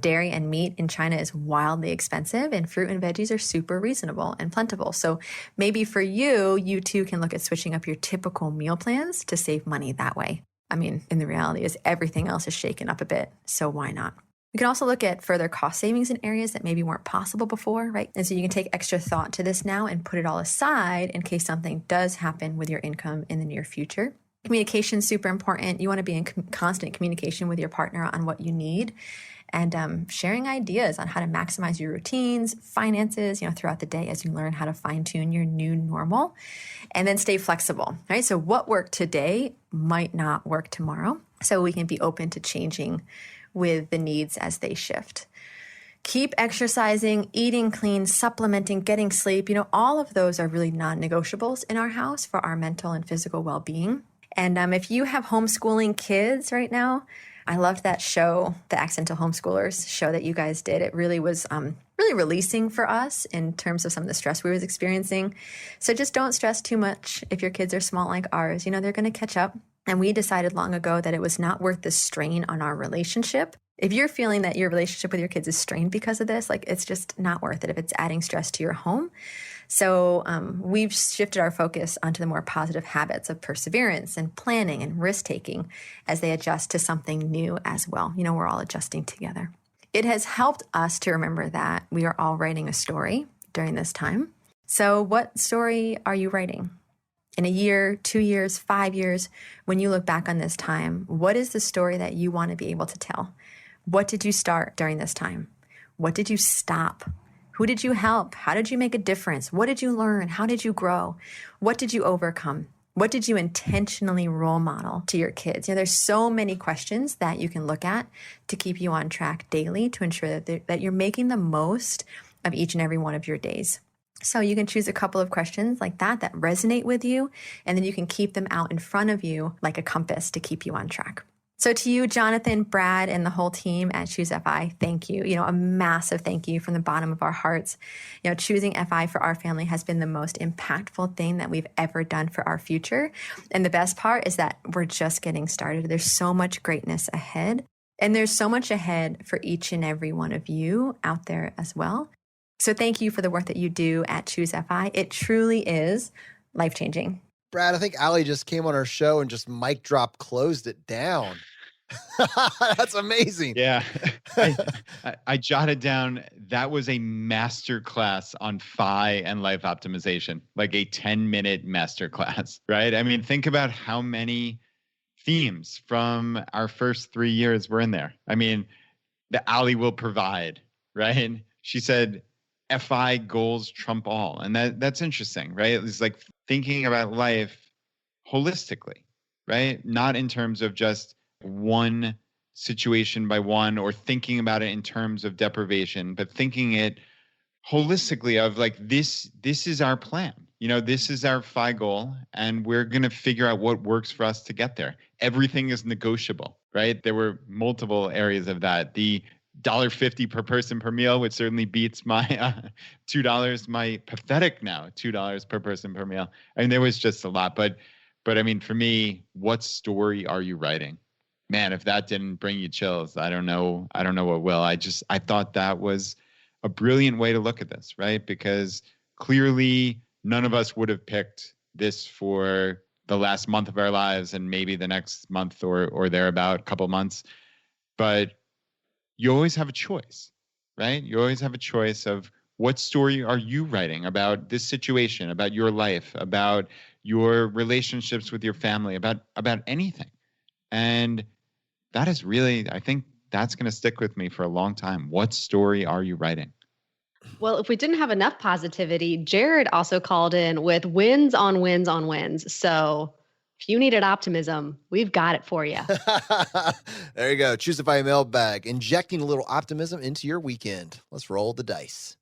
dairy and meat in China is wildly expensive, and fruit and veggies are super reasonable and plentiful. So maybe for you too can look at switching up your typical meal plans to save money that way. I mean, and the reality is everything else is shaken up a bit, so why not? We can also look at further cost savings in areas that maybe weren't possible before, right? And so you can take extra thought to this now and put it all aside in case something does happen with your income in the near future. Communication is super important. You want to be in constant communication with your partner on what you need and sharing ideas on how to maximize your routines, finances, throughout the day as you learn how to fine-tune your new normal. And then stay flexible, right? So what worked today might not work tomorrow. So we can be open to changing with the needs as they shift. Keep exercising, eating clean, supplementing, getting sleep. All of those are really non-negotiables in our house for our mental and physical well-being. And if you have homeschooling kids right now, I loved that show, the Accidental Homeschoolers show that you guys did. It really was really releasing for us in terms of some of the stress we was experiencing. So just don't stress too much if your kids are small like ours. They're going to catch up. And we decided long ago that it was not worth the strain on our relationship. If you're feeling that your relationship with your kids is strained because of this, it's just not worth it if it's adding stress to your home. So we've shifted our focus onto the more positive habits of perseverance and planning and risk-taking as they adjust to something new as well. We're all adjusting together. It has helped us to remember that we are all writing a story during this time. So what story are you writing? In a year, 2 years, 5 years, when you look back on this time, what is the story that you want to be able to tell? What did you start during this time? What did you stop? Who did you help? How did you make a difference? What did you learn? How did you grow? What did you overcome? What did you intentionally role model to your kids? There's so many questions that you can look at to keep you on track daily to ensure that you're making the most of each and every one of your days. So you can choose a couple of questions like that resonate with you, and then you can keep them out in front of you like a compass to keep you on track. So to you, Jonathan, Brad, and the whole team at Choose FI, thank you. A massive thank you from the bottom of our hearts. Choosing FI for our family has been the most impactful thing that we've ever done for our future. And the best part is that we're just getting started. There's so much greatness ahead. And there's so much ahead for each and every one of you out there as well. So thank you for the work that you do at Choose FI. It truly is life-changing. Brad, I think Allie just came on our show and just mic drop closed it down. That's amazing. Yeah. I jotted down, that was a master class on FI and life optimization, like a 10-minute master class, right? I mean, think about how many themes from our first 3 years were in there. I mean, the Allie will provide, right? She said, FI goals trump all. And that's interesting, right? It's like thinking about life holistically, right? Not in terms of just one situation by one, or thinking about it in terms of deprivation, but thinking it holistically of like, this is our plan. You know, this is our FI goal, and we're going to figure out what works for us to get there. Everything is negotiable, right? There were multiple areas of that. The $1.50 per person per meal, which certainly beats my $2, my pathetic now $2 per person per meal. I mean, there was just a lot, but I mean, for me, what story are you writing? Man, if that didn't bring you chills, I don't know what will. I thought that was a brilliant way to look at this, right? Because clearly none of us would have picked this for the last month of our lives, and maybe the next month or thereabout, couple months. But you always have a choice, right? You always have a choice of what story are you writing about this situation, about your life, about your relationships with your family, about anything. And that is really, I think that's going to stick with me for a long time. What story are you writing? Well, if we didn't have enough positivity, Jared also called in with wins on wins on wins. So if you needed optimism, we've got it for you. There you go. Choose FI mailbag, injecting a little optimism into your weekend. Let's roll the dice.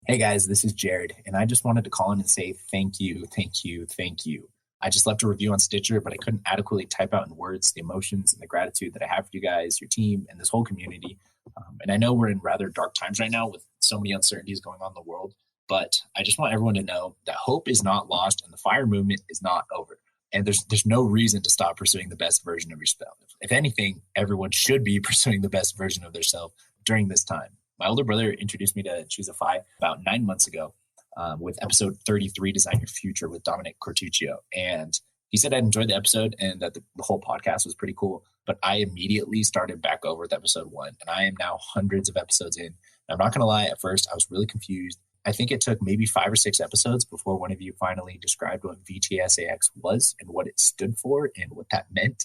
Hey guys, this is Jared, and I just wanted to call in and say thank you. I just left a review on Stitcher, but I couldn't adequately type out in words the emotions and the gratitude that I have for you guys, your team, and this whole community. And I know we're in rather dark times right now with so many uncertainties going on in the world, but I just want everyone to know that hope is not lost and the FIRE movement is not over. And there's no reason to stop pursuing the best version of yourself. If anything, everyone should be pursuing the best version of themselves during this time. My older brother introduced me to Choose FI about 9 months ago with episode 33, Design Your Future with Dominic Cortuccio. And he said I'd enjoyed the episode and that the whole podcast was pretty cool. But I immediately started back over with episode 1. And I am now hundreds of episodes in. And I'm not going to lie, at first I was really confused. I think it took maybe 5 or 6 episodes before one of you finally described what VTSAX was and what it stood for and what that meant.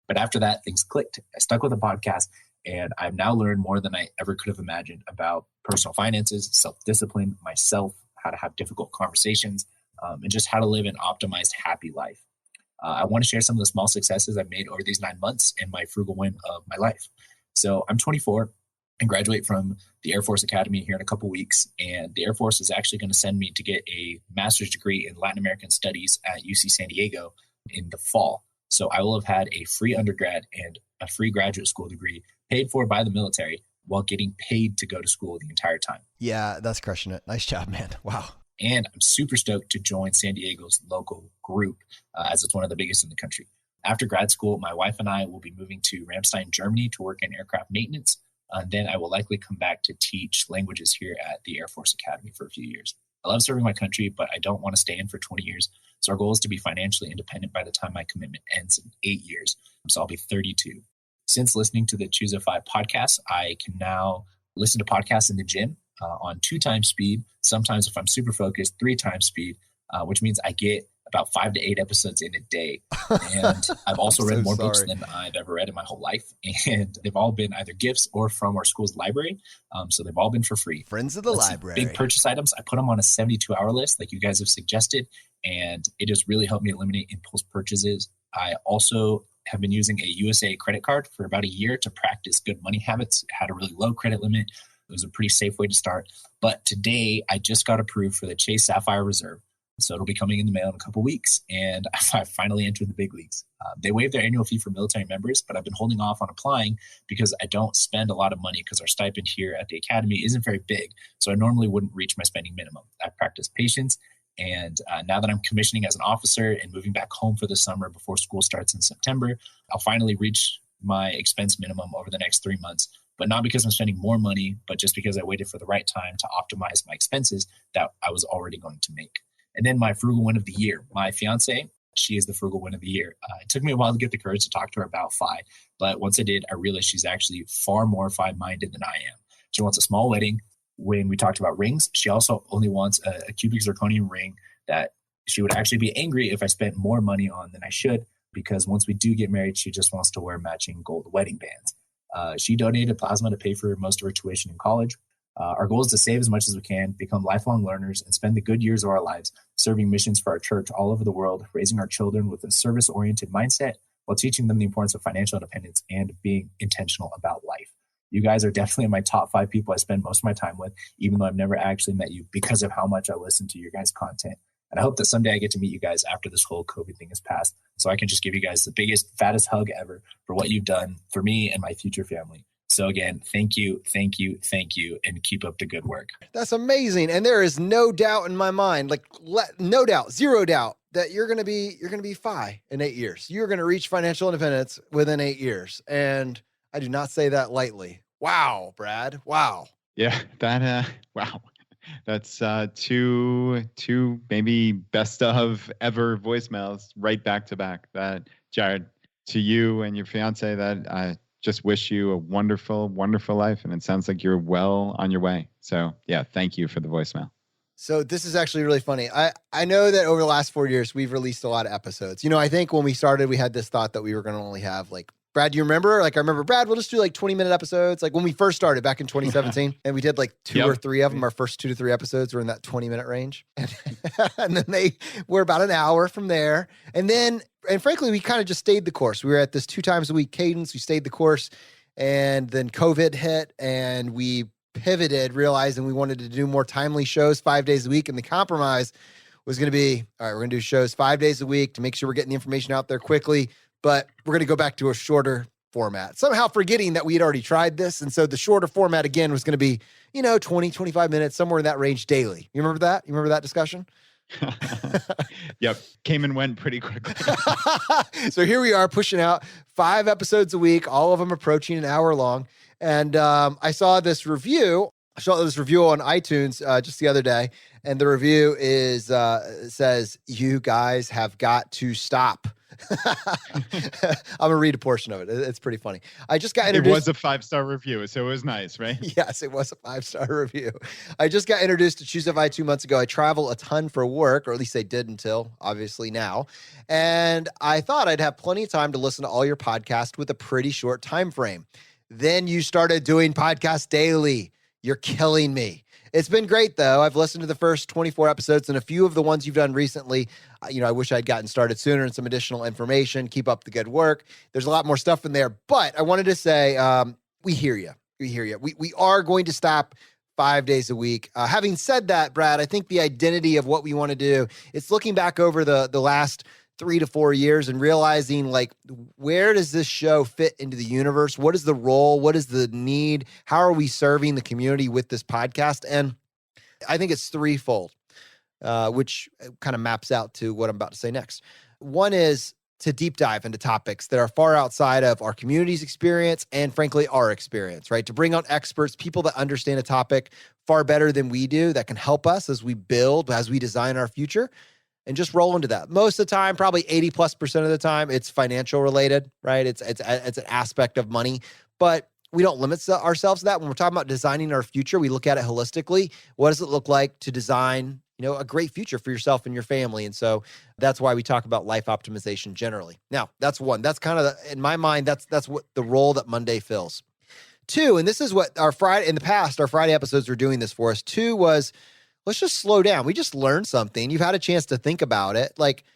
But after that, things clicked. I stuck with the podcast, and I've now learned more than I ever could have imagined about personal finances, self-discipline, myself, how to have difficult conversations, and just how to live an optimized, happy life. I want to share some of the small successes I've made over these 9 months and my frugal win of my life. So I'm 24 and graduate from the Air Force Academy here in a couple weeks. And the Air Force is actually going to send me to get a master's degree in Latin American Studies at UC San Diego in the fall. So I will have had a free undergrad and a free graduate school degree paid for by the military while getting paid to go to school the entire time. Yeah, that's crushing it. Nice job, man. Wow. And I'm super stoked to join San Diego's local group as it's one of the biggest in the country. After grad school, my wife and I will be moving to Ramstein, Germany to work in aircraft maintenance. Then I will likely come back to teach languages here at the Air Force Academy for a few years. I love serving my country, but I don't want to stay in for 20 years. So our goal is to be financially independent by the time my commitment ends in 8 years. So I'll be 32. Since listening to the Choose FI podcast, I can now listen to podcasts in the gym on 2 times speed. Sometimes if I'm super focused, 3 times speed, which means I get about 5 to 8 episodes in a day. And I've also read more books than I've ever read in my whole life. And they've all been either gifts or from our school's library. So they've all been for free. Friends of the library. Big purchase items. I put them on a 72-hour list like you guys have suggested. And it has really helped me eliminate impulse purchases. I also have been using a USA credit card for about a year to practice good money habits. It had a really low credit limit. It was a pretty safe way to start. But today I just got approved for the Chase Sapphire Reserve. So it'll be coming in the mail in a couple weeks. And I finally entered the big leagues. They waived their annual fee for military members, but I've been holding off on applying because I don't spend a lot of money because our stipend here at the Academy isn't very big. So I normally wouldn't reach my spending minimum. I practice patience. And now that I'm commissioning as an officer and moving back home for the summer before school starts in September, I'll finally reach my expense minimum over the next 3 months, but not because I'm spending more money, but just because I waited for the right time to optimize my expenses that I was already going to make. And then my frugal win of the year, my fiance, she is the frugal win of the year. It took me a while to get the courage to talk to her about FI, but once I did, I realized she's actually far more FI minded than I am. She wants a small wedding. When we talked about rings, she also only wants a cubic zirconium ring that she would actually be angry if I spent more money on than I should, because once we do get married, she just wants to wear matching gold wedding bands. She donated plasma to pay for most of her tuition in college. Our goal is to save as much as we can, become lifelong learners, and spend the good years of our lives serving missions for our church all over the world, raising our children with a service-oriented mindset while teaching them the importance of financial independence and being intentional about life. You guys are definitely in my top 5 people I spend most of my time with, even though I've never actually met you, because of how much I listen to your guys' content. And I hope that someday I get to meet you guys after this whole COVID thing has passed, so I can just give you guys the biggest, fattest hug ever for what you've done for me and my future family. So again, thank you, and keep up the good work. That's amazing. And there is no doubt in my mind, no doubt, zero doubt that you're going to be FI in 8 years. You're going to reach financial independence within 8 years. And I do not say that lightly. Wow, Brad. Wow. Yeah, wow. That's two maybe best of ever voicemails right back to back. That, Jared, to you and your fiance, that I just wish you a wonderful, wonderful life. And it sounds like you're well on your way. So yeah, thank you for the voicemail. So this is actually really funny. I know that over the last 4 years, we've released a lot of episodes. I think when we started, we had this thought that we were going to only have Brad, do you remember? I remember, Brad, we'll just do 20-minute episodes. When we first started back in 2017, and we did 2 or 3 of them. Our first 2 to 3 episodes were in that 20-minute range. And then they were about an hour from there. And frankly, we kind of just stayed the course. We were at this 2 times a week cadence. We stayed the course. And then COVID hit and we pivoted, realizing we wanted to do more timely shows 5 days a week. And the compromise was going to be, all right, we're going to do shows 5 days a week to make sure we're getting the information out there quickly. But we're going to go back to a shorter format, somehow forgetting that we had already tried this. And so the shorter format again was going to be, 20, 25 minutes, somewhere in that range daily. You remember that? You remember that discussion? Yep. Came and went pretty quickly. So here we are pushing out 5 episodes a week, all of them approaching an hour long. And I saw this review on iTunes just the other day. And the review says, "You guys have got to stop." I'm gonna read a portion of it. It's pretty funny. I just got introduced. It was a 5-star review, so it was nice, right? Yes, it was a 5-star review. I just got introduced to Choose FI 2 months ago. I travel a ton for work, or at least I did until obviously now. And I thought I'd have plenty of time to listen to all your podcasts with a pretty short time frame. Then you started doing podcasts daily. You're killing me. It's been great, though. I've listened to the first 24 episodes and a few of the ones you've done recently. I wish I'd gotten started sooner and some additional information. Keep up the good work. There's a lot more stuff in there, but I wanted to say we hear you. We hear you. We are going to stop 5 days a week. Having said that, Brad, I think the identity of what we want to do, it's looking back over the last 3 to 4 years and realizing where does this show fit into the universe? What is the role? What is the need? How are we serving the community with this podcast? And I think it's threefold, which kind of maps out to what I'm about to say next. One is to deep dive into topics that are far outside of our community's experience and frankly, our experience, right? To bring on experts, people that understand a topic far better than we do, that can help us as we build, as we design our future. And just roll into that. Most of the time, probably 80+% of the time, it's financial related, right? It's an aspect of money, but we don't limit ourselves to that. When we're talking about designing our future, we look at it holistically. What does it look like to design, a great future for yourself and your family? And so that's why we talk about life optimization generally. Now, that's one. That's kind of, in my mind, that's what the role that Monday fills. 2, and this is what our Friday episodes were doing this for us. 2 was, let's just slow down. We just learned something. You've had a chance to think about it.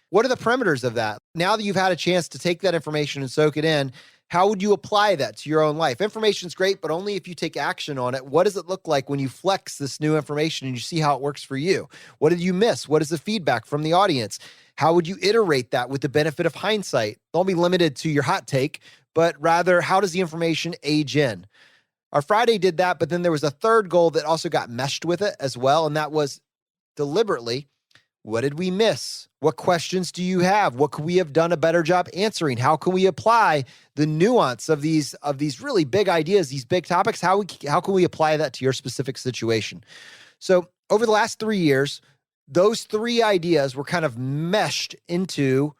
What are the parameters of that? Now that you've had a chance to take that information and soak it in, how would you apply that to your own life? Information's great, but only if you take action on it. What does it look like when you flex this new information and you see how it works for you? What did you miss? What is the feedback from the audience? How would you iterate that with the benefit of hindsight? Don't be limited to your hot take, but rather, how does the information age in? Our Friday did that, but then there was a third goal that also got meshed with it as well, and that was deliberately, What did we miss? What questions do you have? What could we have done a better job answering? How can we apply the nuance of these really big ideas, these big topics? How can we apply that to your specific situation? So over the last 3 years, those 3 ideas were kind of meshed into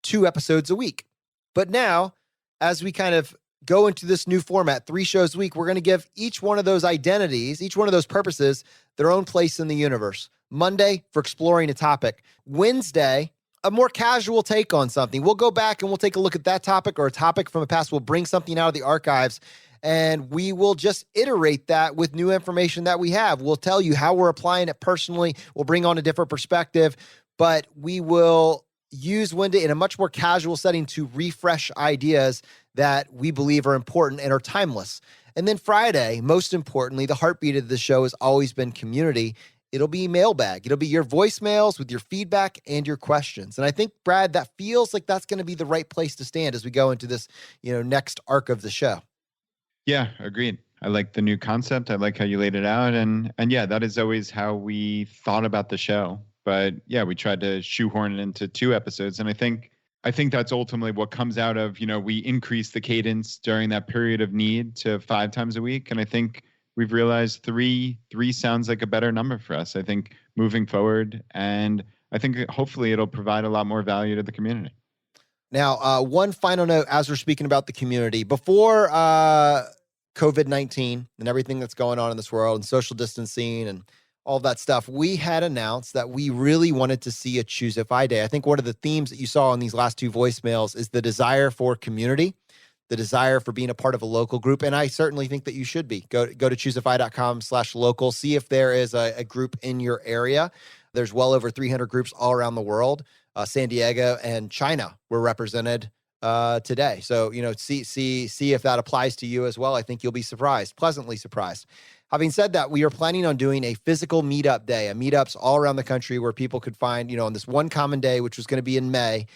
2 episodes a week. But now, as we kind of go into this new format, 3 shows a week, we're going to give each one of those identities, each one of those purposes, their own place in the universe. Monday, for exploring a topic. Wednesday, a more casual take on something. We'll go back and we'll take a look at that topic or a topic from the past. We'll bring something out of the archives and we will just iterate that with new information that we have. We'll tell you how we're applying it personally. We'll bring on a different perspective, but we will use Wednesday in a much more casual setting to refresh ideas that we believe are important and are timeless. And then Friday, most importantly, the heartbeat of the show has always been community. It'll be mailbag. It'll be your voicemails with your feedback and your questions. And I think, Brad, that feels like that's going to be the right place to stand as we go into this, next arc of the show. Yeah, agreed. I like the new concept. I like how you laid it out. And yeah, that is always how we thought about the show. But yeah, we tried to shoehorn it into 2 episodes. And I think that's ultimately what comes out of, we increased the cadence during that period of need to 5 times a week. And I think we've realized three sounds like a better number for us, I think, moving forward. And I think hopefully it'll provide a lot more value to the community. Now, one final note as we're speaking about the community. Before COVID-19 and everything that's going on in this world and social distancing and all that stuff, we had announced that we really wanted to see a Choose FI Day. I think one of the themes that you saw in these last 2 voicemails is the desire for community, the desire for being a part of a local group. And I certainly think that you should be. Go to choosefi.com/local. See if there is a group in your area. There's well over 300 groups all around the world. San Diego and China were represented today. So, see if that applies to you as well. I think you'll be pleasantly surprised. Having said that, we are planning on doing a physical meetup day, meetups all around the country where people could find, on this one common day, which was going to be in May.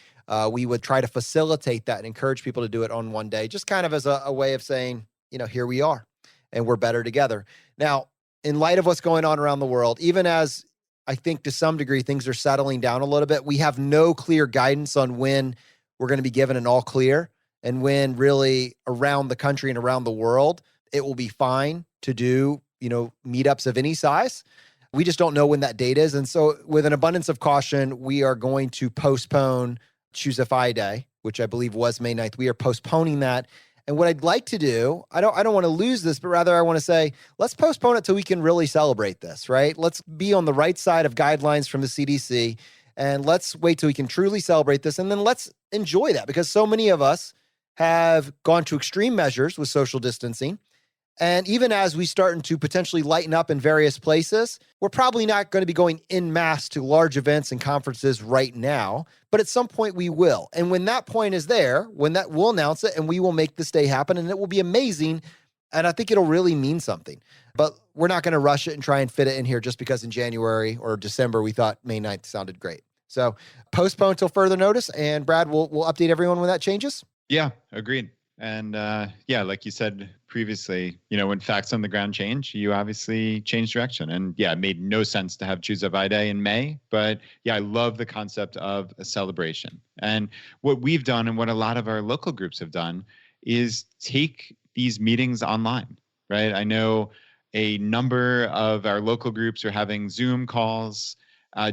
We would try to facilitate that and encourage people to do it on one day, just kind of as a way of saying, here we are and we're better together. Now, in light of what's going on around the world, even as I think to some degree things are settling down a little bit, we have no clear guidance on when we're going to be given an all clear and when really around the country and around the world, it will be fine to do, meetups of any size. We just don't know when that date is. And so with an abundance of caution, we are going to postpone Choose FI Day, which I believe was May 9th. We are postponing that. And what I'd like to do, I don't want to lose this, but rather I want to say, let's postpone it till we can really celebrate this, right? Let's be on the right side of guidelines from the CDC and let's wait till we can truly celebrate this. And then let's enjoy that because so many of us have gone to extreme measures with social distancing. And even as we start to potentially lighten up in various places, we're probably not going to be going en masse to large events and conferences right now, but at some point we will. And when that point is there, we'll announce it and we will make this day happen and it will be amazing. And I think it'll really mean something, but we're not going to rush it and try and fit it in here just because in January or December, we thought May 9th sounded great. So postpone till further notice. And Brad, we'll update everyone when that changes. Yeah, agreed. And like you said previously, when facts on the ground change, you obviously change direction. And yeah, it made no sense to have Choose FI Day in May. But yeah, I love the concept of a celebration. And what we've done and what a lot of our local groups have done is take these meetings online, right? I know a number of our local groups are having Zoom calls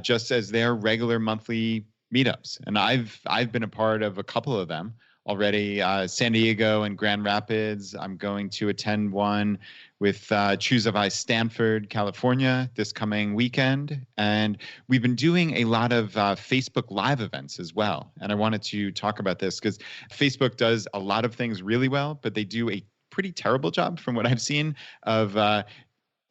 just as their regular monthly meetups. And I've been a part of a couple of them already, San Diego and Grand Rapids. I'm going to attend one with Choose FI Stanford, California this coming weekend. And we've been doing a lot of Facebook Live events as well. And I wanted to talk about this because Facebook does a lot of things really well, but they do a pretty terrible job from what I've seen of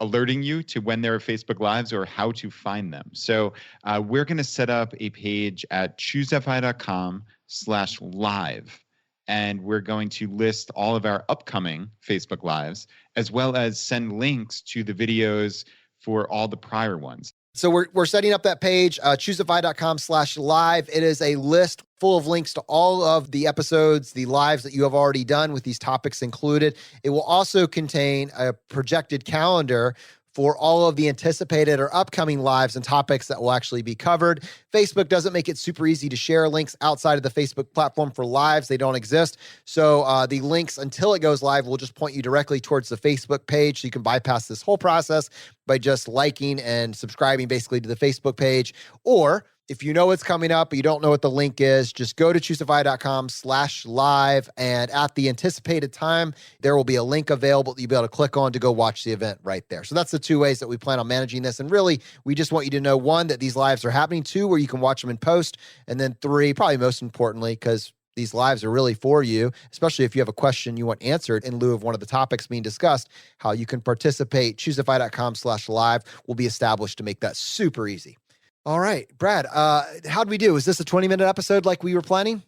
alerting you to when there are Facebook Lives or how to find them. So we're going to set up a page at choosefi.com/live. And we're going to list all of our upcoming Facebook Lives, as well as send links to the videos for all the prior ones. So we're setting up that page, choosefi.com/live. It is a list full of links to all of the episodes, the lives that you have already done with these topics included. It will also contain a projected calendar for all of the anticipated or upcoming lives and topics that will actually be covered. Facebook doesn't make it super easy to share links outside of the Facebook platform for lives. They don't exist. So the links until it goes live will just point you directly towards the Facebook page. So you can bypass this whole process by just liking and subscribing basically to the Facebook page. Or if you know what's coming up, but you don't know what the link is, just go to choosify.com/live. And at the anticipated time, there will be a link available that you'll be able to click on to go watch the event right there. So that's the two ways that we plan on managing this. And really, we just want you to know, one, that these lives are happening, two, where you can watch them in post, and then three, probably most importantly, because these lives are really for you, especially if you have a question you want answered in lieu of one of the topics being discussed, how you can participate. Choosify.com/live will be established to make that super easy. All right, Brad, how'd we do? Is this a 20-minute episode like we were planning?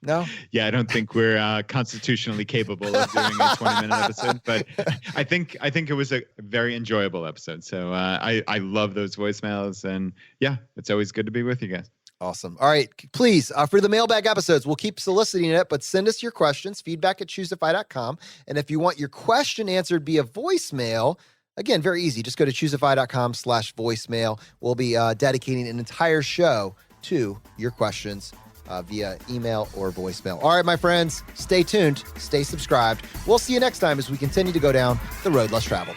No? Yeah, I don't think we're constitutionally capable of doing a 20-minute episode, but I think it was a very enjoyable episode. So I love those voicemails, and yeah, it's always good to be with you guys. Awesome. All right, please, for the mailbag episodes, we'll keep soliciting it, but send us your questions, feedback@choosify.com. And if you want your question answered via voicemail, again, very easy. Just go to choosify.com/voicemail. We'll be dedicating an entire show to your questions via email or voicemail. All right, my friends, stay tuned, stay subscribed. We'll see you next time as we continue to go down the road less traveled.